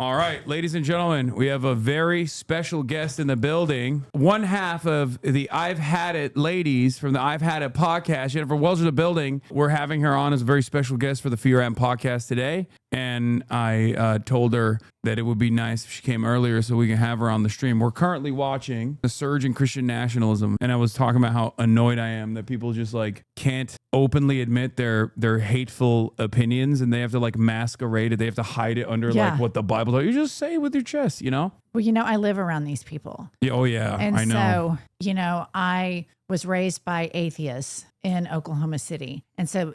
All right, ladies and gentlemen, we have a very special guest in the building. One half of the I've Had It ladies from the I've Had It podcast, Jennifer Welch in the building. We're having her on as a very special guest for the Fear Am podcast today. And I told her that it would be nice if she came earlier so we can have her on the stream. We're currently watching the surge in Christian nationalism. And I was talking about how annoyed I am that people just like can't openly admit their hateful opinions, and they have to like masquerade it. They have to hide it under like what the Bible does. You just say it with your chest, you know? Well, I live around these people. Yeah, oh yeah, and I know. So, I was raised by atheists in Oklahoma City. And so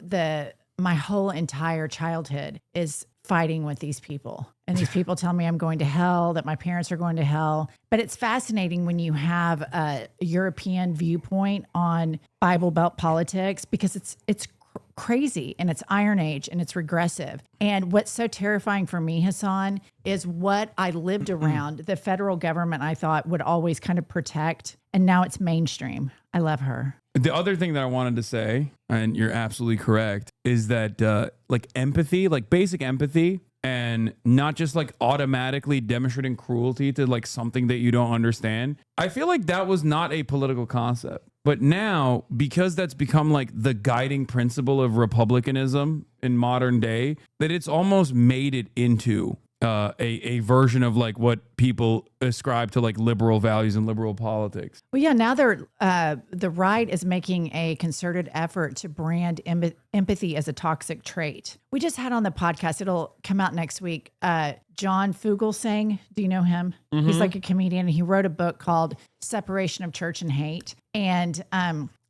my whole entire childhood is fighting with these people. And these people tell me I'm going to hell, that my parents are going to hell. But it's fascinating when you have a European viewpoint on Bible Belt politics, because it's crazy and it's Iron Age and it's regressive. And what's so terrifying for me, Hassan, is what I lived around. The federal government, I thought, would always kind of protect. And now it's mainstream. I love her. The other thing that I wanted to say, and you're absolutely correct, is that like empathy, like basic empathy, and not just like automatically demonstrating cruelty to like something that you don't understand. I feel like that was not a political concept. But now, because that's become like the guiding principle of republicanism in modern day, that it's almost made it into a version of like what people ascribe to like liberal values and liberal politics. Well, yeah, now the right is making a concerted effort to brand empathy as a toxic trait. We just had on the podcast, it'll come out next week, John Fugelsang. Do you know him? Mm-hmm. He's like a comedian. He wrote a book called Separation of Church and Hate. And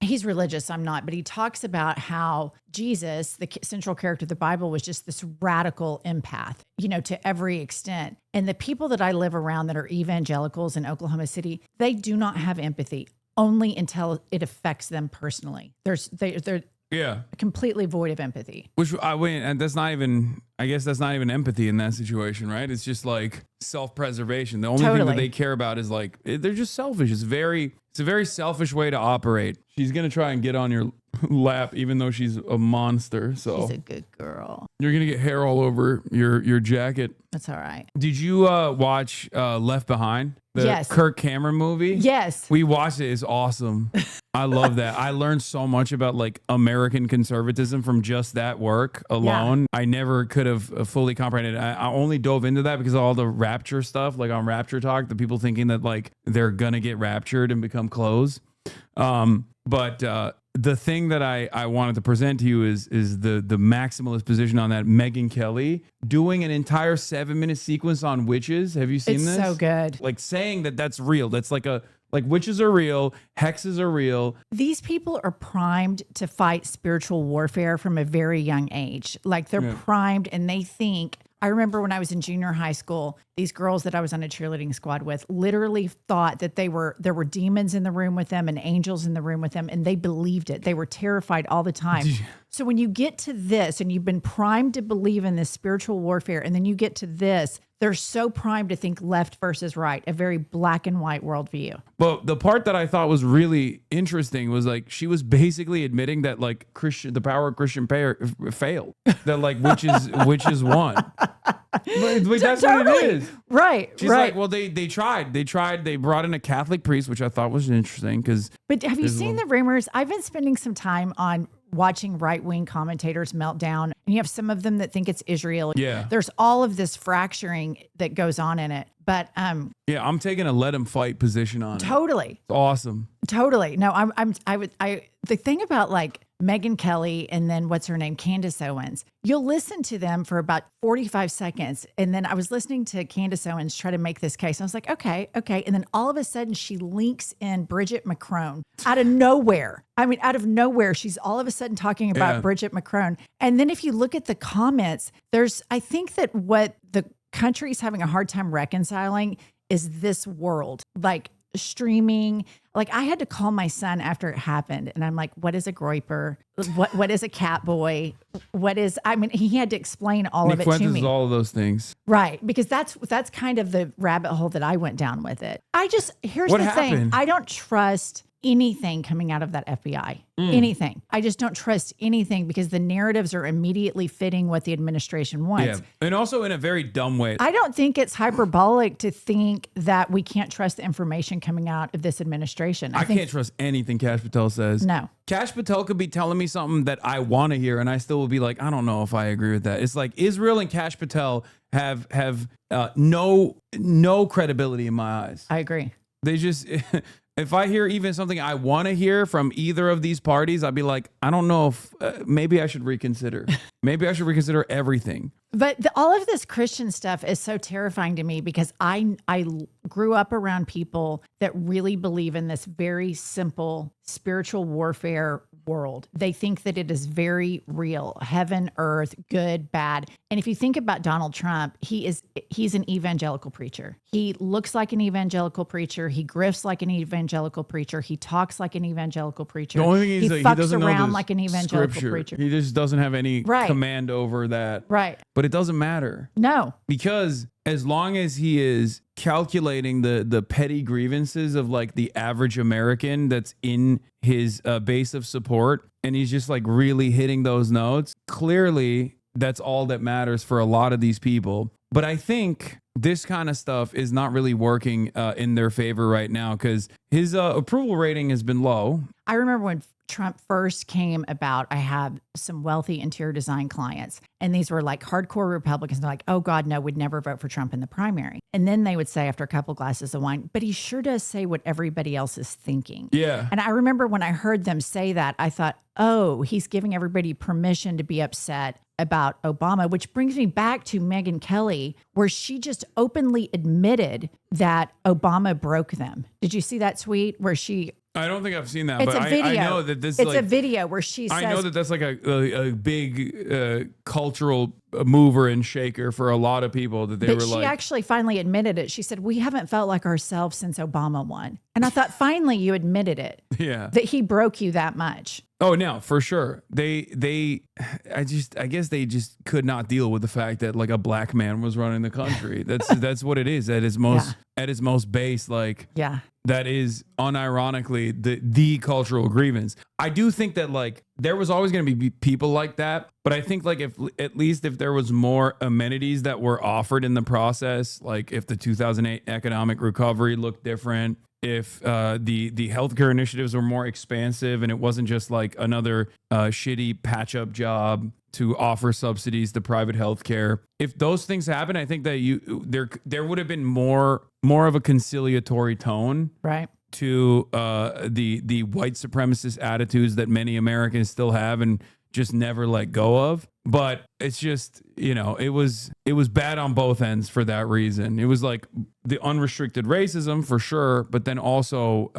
he's religious, I'm not, but he talks about how Jesus, the central character of the Bible, was just this radical empath, to every extent. And the people that I live around that are evangelicals in Oklahoma City, they do not have empathy, only until it affects them personally. They're completely void of empathy. And that's not even, I guess that's not even empathy in that situation, right? It's just like self-preservation. The only thing that they care about is like, they're just selfish. It's a very selfish way to operate. She's going to try and get on your lap, even though she's a monster. So she's a good girl. You're going to get hair all over your jacket. That's all right. Did you watch Left Behind? Yes. Kirk Cameron movie? Yes. We watched it. It's awesome. I love that. I learned so much about like American conservatism from just that work alone. Yeah. I never could have fully comprehended. I only dove into that because of all the rapture stuff, like on Rapture Talk, the people thinking that like they're going to get raptured and become clothes. But the thing that I wanted to present to you is the maximalist position on that. Megyn Kelly doing an entire 7-minute sequence on witches. Have you seen this? It's so good. Like saying that that's real. That's like witches are real, hexes are real. These people are primed to fight spiritual warfare from a very young age. Like they're primed, and they think. I remember when I was in junior high school, these girls that I was on a cheerleading squad with literally thought that there were demons in the room with them and angels in the room with them, and they believed it. They were terrified all the time. So when you get to this and you've been primed to believe in this spiritual warfare, and then you get to this, they're so primed to think left versus right, a very black and white worldview. But the part that I thought was really interesting was like she was basically admitting that like the power of Christian prayer failed. That like witches won. But that's what it is. Right. She's like, well, they tried. They brought in a Catholic priest, which I thought was interesting because. But have you seen the rumors? I've been spending some time on watching right-wing commentators melt down. And you have some of them that think it's Israel. Yeah. There's all of this fracturing that goes on in it. But yeah, I'm taking a let them fight position on it. Totally. It's awesome. Totally. No, the thing about like Megyn Kelly and then what's her name, Candace Owens, you'll listen to them for about 45 seconds. And then I was listening to Candace Owens try to make this case. And I was like, okay. And then all of a sudden she links in Bridget McCrone out of nowhere. She's all of a sudden talking about Bridget McCrone. And then if you look at the comments, I think that what the country's having a hard time reconciling is this world, like streaming. Like I had to call my son after it happened, and I'm like, what is a groiper? What is a cat boy? He had to explain all of it to me. All of those things. Right. Because that's kind of the rabbit hole that I went down with it. Here's the thing. I don't trust anything coming out of that FBI. Anything. I just don't trust anything because the narratives are immediately fitting what the administration wants. Yeah. And also in a very dumb way. I don't think it's hyperbolic to think that we can't trust the information coming out of this administration. I can't trust anything Kash Patel says. No. Kash Patel could be telling me something that I want to hear, and I still will be like, I don't know if I agree with that. It's like Israel and Kash Patel have no credibility in my eyes. I agree. They just, if I hear even something I want to hear from either of these parties, I'd be like, I don't know if maybe I should reconsider. Maybe I should reconsider everything. But all of this Christian stuff is so terrifying to me because I grew up around people that really believe in this very simple spiritual warfare world. They think that it is very real, heaven, earth, good, bad. And if you think about Donald Trump, he's an evangelical preacher. He looks like an evangelical preacher. He grifts like an evangelical preacher. He talks like an evangelical preacher. The only thing he is fucks he doesn't around know like an evangelical scripture. preacher. He just doesn't have any command over that. Right. But it doesn't matter. No. Because as long as he is calculating the petty grievances of like the average American that's in his base of support, and he's just like really hitting those notes, clearly that's all that matters for a lot of these people. But I think this kind of stuff is not really working in their favor right now because his approval rating has been low. I remember when Trump first came about, I had some wealthy interior design clients, and these were like hardcore Republicans. They're like, oh God, no, would never vote for Trump in the primary. And then they would say after a couple glasses of wine, but he sure does say what everybody else is thinking. Yeah. And I remember when I heard them say that, I thought, oh, he's giving everybody permission to be upset about Obama, which brings me back to Megyn Kelly, where she just openly admitted that Obama broke them. Did you see that tweet where she... I don't think I've seen that, It's but a video. I know that this it's like, a video where she says... I know that that's like a big cultural mover and shaker for a lot of people that they but were she like... actually finally admitted it. She said, we haven't felt like ourselves since Obama won. And I thought, finally, you admitted it. Yeah. That he broke you that much. Oh, no, for sure. I guess they just could not deal with the fact that like a black man was running the country. That's what it is at its most base. Like, yeah. That is unironically the cultural grievance. I do think that like there was always going to be people like that, but I think like if at least if there was more amenities that were offered in the process, like if the 2008 economic recovery looked different, if the healthcare initiatives were more expansive and it wasn't just like another shitty patch up job to offer subsidies to private healthcare. If those things happen, I think that there would have been more of a conciliatory tone, right, to the white supremacist attitudes that many Americans still have and just never let go of. But it's just, it was bad on both ends for that reason. It was like the unrestricted racism for sure, but then also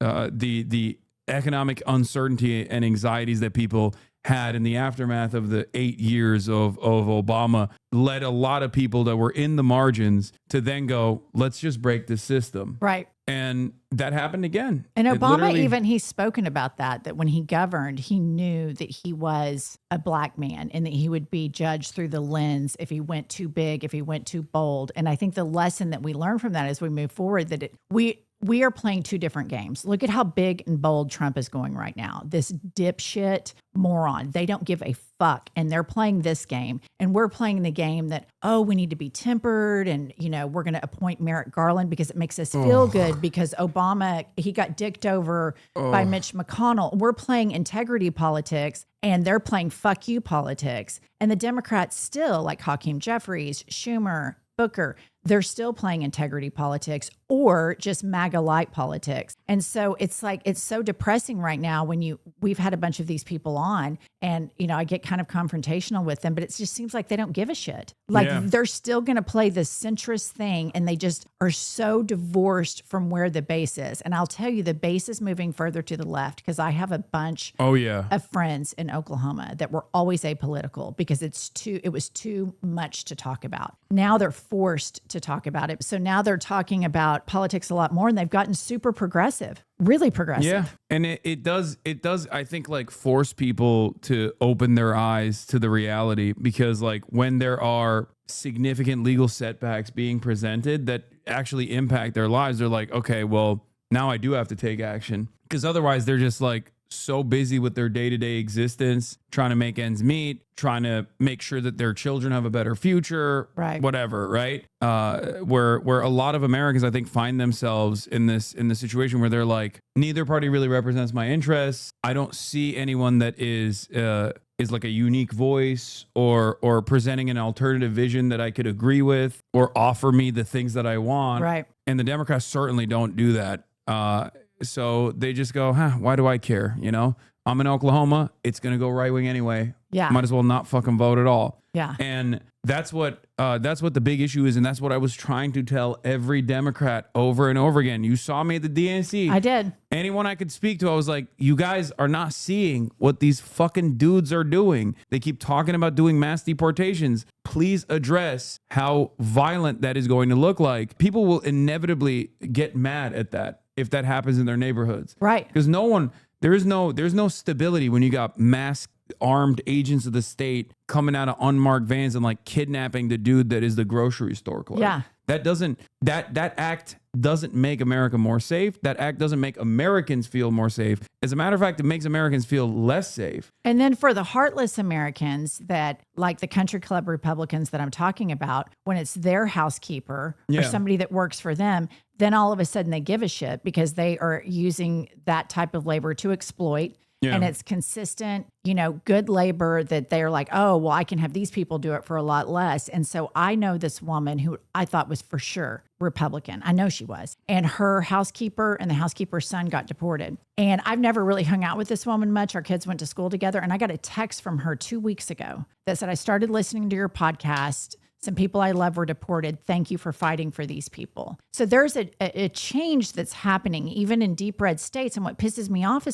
the economic uncertainty and anxieties that people had in the aftermath of the 8 years of Obama led a lot of people that were in the margins to then go, let's just break the system. Right. And that happened again. And Obama, he's spoken about that when he governed, he knew that he was a black man and that he would be judged through the lens if he went too big, if he went too bold. And I think the lesson that we learn from that as we move forward, that we are playing two different games. Look at how big and bold Trump is going right now. This dipshit moron. They don't give a fuck. And they're playing this game. And we're playing the game that, we need to be tempered. And, we're going to appoint Merrick Garland because it makes us feel good because Obama, he got dicked over by Mitch McConnell. We're playing integrity politics and they're playing fuck you politics. And the Democrats still, like Hakeem Jeffries, Schumer, Booker, they're still playing integrity politics or just MAGA light politics. And so it's like, it's so depressing right now when we've had a bunch of these people on and, I get kind of confrontational with them, but it just seems like they don't give a shit. Like they're still going to play this centrist thing and they just are so divorced from where the base is. And I'll tell you, the base is moving further to the left because I have a bunch of friends in Oklahoma that were always apolitical because it was too much to talk about. Now they're forced to talk about it. So now they're talking about politics a lot more and they've gotten super progressive, really progressive. Yeah. And it does, I think, like force people to open their eyes to the reality because like when there are significant legal setbacks being presented that actually impact their lives, they're like, okay, well, now I do have to take action, because otherwise they're just like so busy with their day-to-day existence, trying to make ends meet, trying to make sure that their children have a better future, Right. whatever, right? Where a lot of Americans, I think, find themselves in the situation where they're like, neither party really represents my interests. I don't see anyone that is like a unique voice or presenting an alternative vision that I could agree with or offer me the things that I want. Right. And the Democrats certainly don't do that. So they just go, why do I care? You know, I'm in Oklahoma. It's going to go right wing anyway. Yeah. Might as well not fucking vote at all. Yeah. And that's what the big issue is. And that's what I was trying to tell every Democrat over and over again. You saw me at the DNC. I did. Anyone I could speak to, I was like, you guys are not seeing what these fucking dudes are doing. They keep talking about doing mass deportations. Please address how violent that is going to look like. People will inevitably get mad at that if that happens in their neighborhoods. Right. Because there's no stability when you got masked armed agents of the state coming out of unmarked vans and like kidnapping the dude that is the grocery store clerk. Yeah. That act doesn't make America more safe. That act doesn't make Americans feel more safe. As a matter of fact, it makes Americans feel less safe. And then for the heartless Americans that, like the country club Republicans that I'm talking about, when it's their housekeeper or somebody that works for them, then all of a sudden they give a shit because they are using that type of labor to exploit. Yeah. And it's consistent, good labor that they're like, oh, well, I can have these people do it for a lot less. And so I know this woman who I thought was for sure Republican. I know she was. And her housekeeper and the housekeeper's son got deported. And I've never really hung out with this woman much. Our kids went to school together. And I got a text from her 2 weeks ago that said, I started listening to your podcast. Some people I love were deported. Thank you for fighting for these people. So there's a change that's happening even in deep red states. And what pisses me off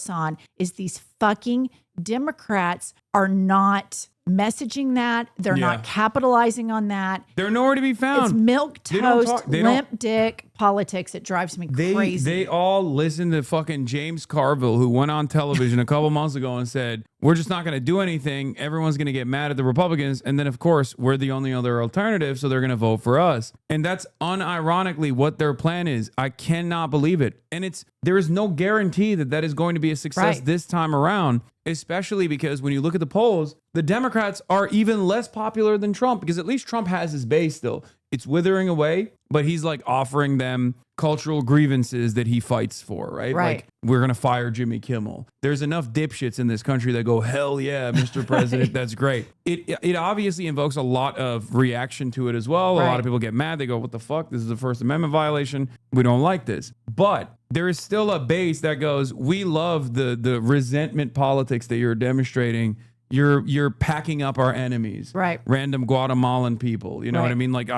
is these fucking Democrats are not messaging that. They're not capitalizing on that. They're nowhere to be found. It's milquetoast, limp dick politics. It drives me crazy. They all listen to fucking James Carville, who went on television a couple months ago and said, we're just not going to do anything. Everyone's going to get mad at the Republicans. And then, of course, we're the only other alternative, so they're going to vote for us. And that's unironically what their plan is. I cannot believe it. And there is no guarantee that is going to be a success this time around, especially because when you look at the polls, the Democrats are even less popular than Trump, because at least Trump has his base still. It's withering away, but he's like offering them cultural grievances that he fights for, right? Like, we're going to fire Jimmy Kimmel. There's enough dipshits in this country that go, hell yeah, Mr. President, that's great. It obviously invokes a lot of reaction to it as well. A lot of people get mad. They go, what the fuck? This is a First Amendment violation. We don't like this. But there is still a base that goes, we love the resentment politics that you're demonstrating. You're packing up our enemies, right? Random Guatemalan people. You know what I mean? Like,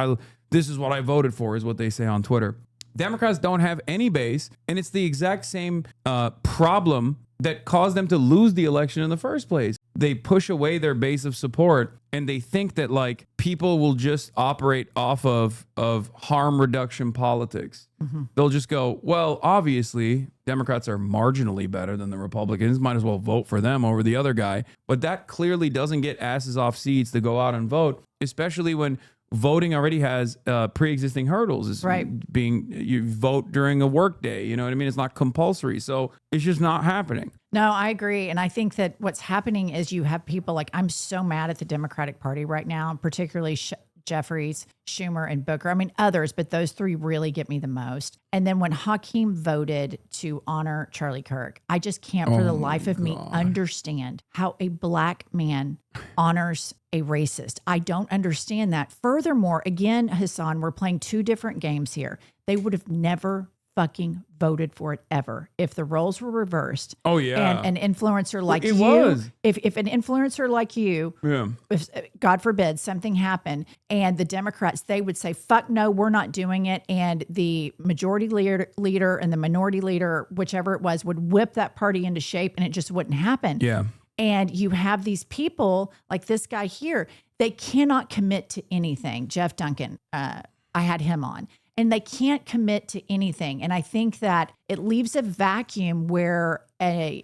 this is what I voted for, is what they say on Twitter. Democrats don't have any base, and it's the exact same problem that caused them to lose the election in the first place. They push away their base of support, and they think that like people will just operate off of harm reduction politics. Mm-hmm. They'll just go, well, obviously Democrats are marginally better than the Republicans. Might as well vote for them over the other guy. But that clearly doesn't get asses off seats to go out and vote, especially when voting already has pre-existing hurdles. It's you vote during a work day. You know what I mean? It's not compulsory. So it's just not happening. No, I agree. And I think that what's happening is you have people like, I'm so mad at the Democratic Party right now, particularly Jeffries, Schumer, and Booker. I mean, others, but those three really get me the most. And then when Hakeem voted to honor Charlie Kirk, I just can't for the life of me understand how a black man honors a racist. I don't understand that. Furthermore, again, Hassan, we're playing two different games here. They would have never fucking voted for it ever if the roles were reversed. Oh yeah. And an influencer like if an influencer like you, if God forbid something happened and the Democrats, they would say, fuck no, we're not doing it. And the majority leader and the minority leader, whichever it was, would whip that party into shape and it just wouldn't happen. Yeah. And you have these people like this guy here, they cannot commit to anything. Jeff Duncan, I had him on. And they can't commit to anything. And I think that it leaves a vacuum where a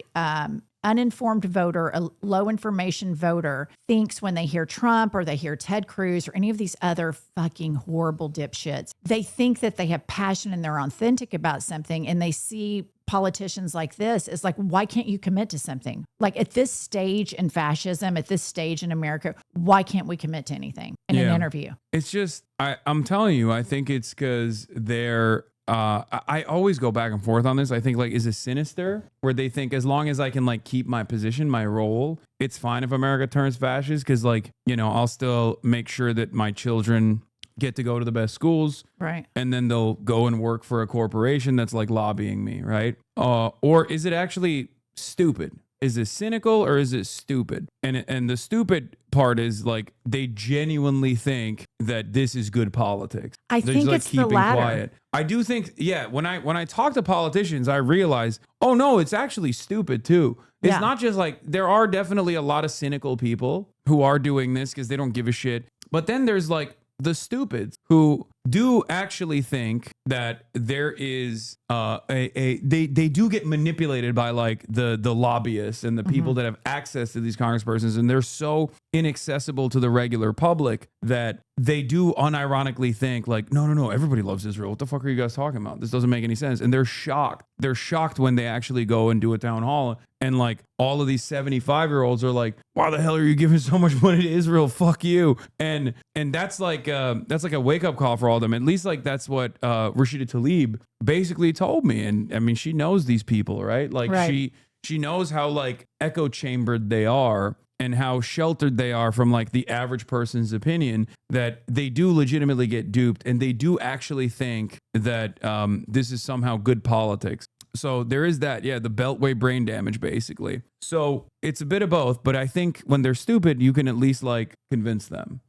uninformed voter, a low information voter, thinks when they hear Trump or they hear Ted Cruz or any of these other fucking horrible dipshits, they think that they have passion and they're authentic about something, and they see politicians like this is like, why can't you commit to something? Like at this stage in fascism, at this stage in America, why can't we commit to anything in an interview? It's just, I'm telling you, I think it's because they're, I always go back and forth on this. I think like, is it sinister where they think as long as I can like keep my position, my role, it's fine if America turns fascist. Cause like, you know, I'll still make sure that my children get to go to the best schools. Right. And then they'll go and work for a corporation that's like lobbying me. Right. Or is it actually stupid? Is it cynical or is it stupid? And the stupid part is like they genuinely think that this is good politics. I They're think just, like, it's the latter. Quiet. I do think, yeah, when I talk to politicians, I realize, oh no, it's actually stupid too. It's not just like, there are definitely a lot of cynical people who are doing this because they don't give a shit. But then there's like the stupids who do actually think that there is they do get manipulated by like the lobbyists and the people that have access to these congresspersons, and they're so inaccessible to the regular public that they do unironically think like, no, everybody loves Israel. What the fuck are you guys talking about? This doesn't make any sense. And they're shocked. They're shocked when they actually go and do a town hall, and like all of these 75-year-olds are like, why the hell are you giving so much money to Israel? Fuck you. And that's like a wake up call for all of them. At least like that's what Rashida Tlaib basically told me. And I mean, she knows these people, right? Like she knows how like echo chambered they are and how sheltered they are from like the average person's opinion, that they do legitimately get duped and they do actually think that this is somehow good politics. So there is that, the beltway brain damage, basically. So it's a bit of both, but I think when they're stupid, you can at least like convince them.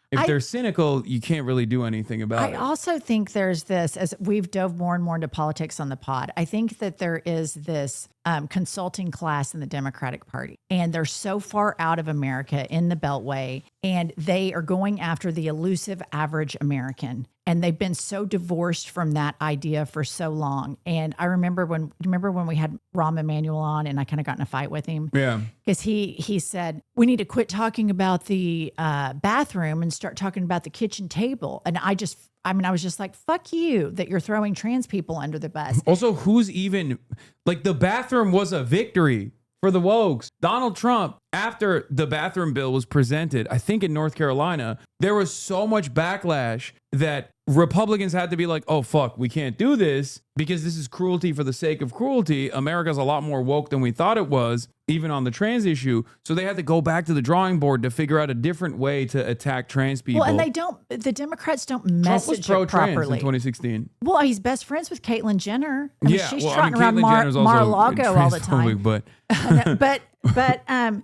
If they're cynical, you can't really do anything about it. I also think there's this, as we've dove more and more into politics on the pod, I think that there is this consulting class in the Democratic Party, and they're so far out of America in the Beltway, and they are going after the elusive average American. And they've been so divorced from that idea for so long. And I remember when we had Rahm Emanuel on, and I kind of got in a fight with him. Yeah. Because he said, we need to quit talking about the bathroom and start talking about the kitchen table. And I was just like, fuck you, that you're throwing trans people under the bus. Also, who's even, like, the bathroom was a victory for the wokes. Donald Trump, after the bathroom bill was presented, I think in North Carolina, there was so much backlash that Republicans had to be like, oh, fuck, we can't do this because this is cruelty for the sake of cruelty. America's a lot more woke than we thought it was, even on the trans issue. So they had to go back to the drawing board to figure out a different way to attack trans people. Well, and the Democrats don't message Trump was it properly. in 2016. Well, he's best friends with Caitlyn Jenner. I mean, she's trotting around Caitlyn Jenner's also Mar-a-Lago all the time. But But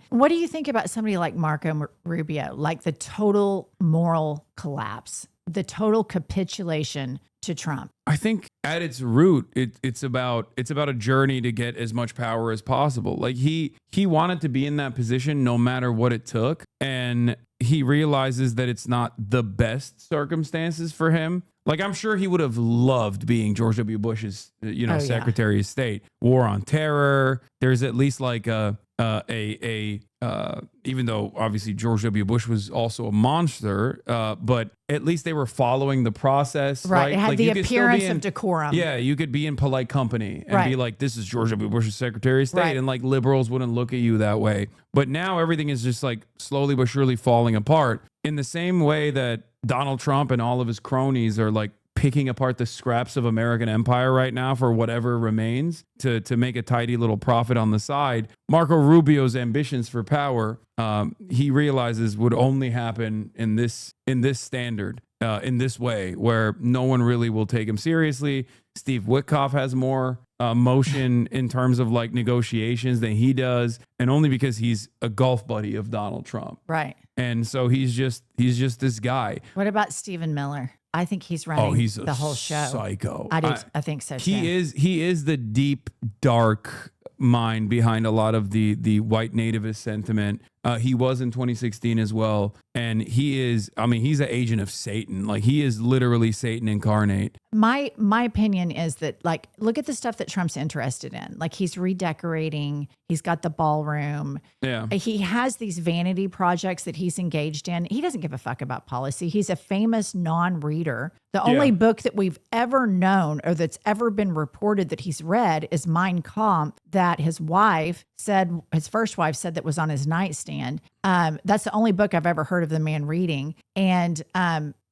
what do you think about somebody like Marco Rubio? Like the total moral collapse, the total capitulation to Trump. I think at its root, it's about a journey to get as much power as possible. Like he wanted to be in that position no matter what it took, and he realizes that it's not the best circumstances for him. Like, I'm sure he would have loved being George W. Bush's, Secretary of State. War on Terror. There's at least like even though obviously George W. Bush was also a monster, but at least they were following the process. Right. It had like the appearance of decorum. Yeah. You could be in polite company and be like, this is George W. Bush's Secretary of State. And like liberals wouldn't look at you that way. But now everything is just like slowly but surely falling apart in the same way that Donald Trump and all of his cronies are like picking apart the scraps of American empire right now for whatever remains to make a tidy little profit on the side. Marco Rubio's ambitions for power, he realizes would only happen in this standard, in this way, where no one really will take him seriously. Steve Witkoff has more motion in terms of like negotiations than he does, and only because he's a golf buddy of Donald Trump. Right. And so he's just this guy. What about Stephen Miller? I think he's running the whole show. Psycho. I think so too. He is the deep, dark mind behind a lot of the white nativist sentiment He was in 2016 as well. And he is, I mean, he's an agent of Satan. Like he is literally Satan incarnate. My opinion is that, like, look at the stuff that Trump's interested in. Like, he's redecorating. He's got the ballroom. Yeah. He has these vanity projects that he's engaged in. He doesn't give a fuck about policy. He's a famous non-reader. The only book that we've ever known or that's ever been reported that he's read is Mein Kampf, that his wife said, his first wife said, that was on his nightstand. That's the only book I've ever heard of the man reading. And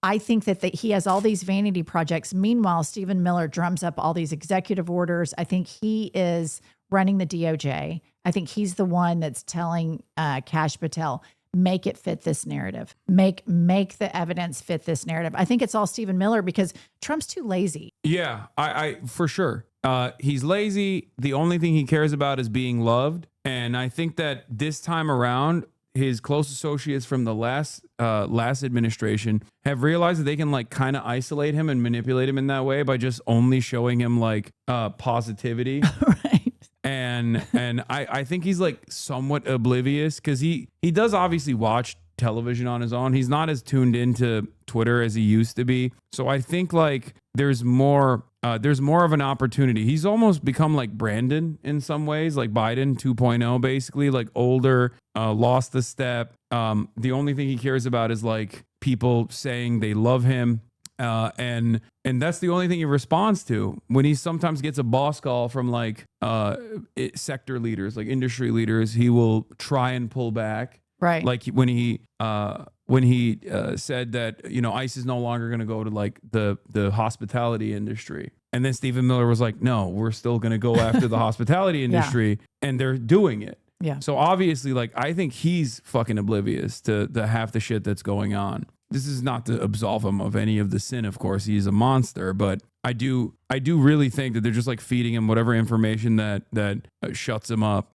I think that he has all these vanity projects. Meanwhile, Stephen Miller drums up all these executive orders. I think he is running the DOJ. I think he's the one that's telling Kash Patel, make it fit this narrative. Make the evidence fit this narrative. I think it's all Stephen Miller because Trump's too lazy. Yeah, I for sure. He's lazy. The only thing he cares about is being loved. And I think that this time around, his close associates from the last administration have realized that they can like kind of isolate him and manipulate him in that way by just only showing him like positivity. Right. And I think he's like somewhat oblivious because he does obviously watch television on his own. He's not as tuned into Twitter as he used to be. So I think like there's more of an opportunity. He's almost become like Brandon in some ways, like Biden 2.0, basically like older, lost the step. The only thing he cares about is like people saying they love him. And that's the only thing he responds to when he sometimes gets a boss call from like sector leaders, like industry leaders. He will try and pull back. Right. Like when he said that, you know, ICE is no longer going to go to like the hospitality industry. And then Stephen Miller was like, no, we're still going to go after the hospitality industry. And they're doing it. Yeah. So obviously, like, I think he's fucking oblivious to the half the shit that's going on. This is not to absolve him of any of the sin, of course. He's a monster, but I do really think that they're just like feeding him whatever information that shuts him up.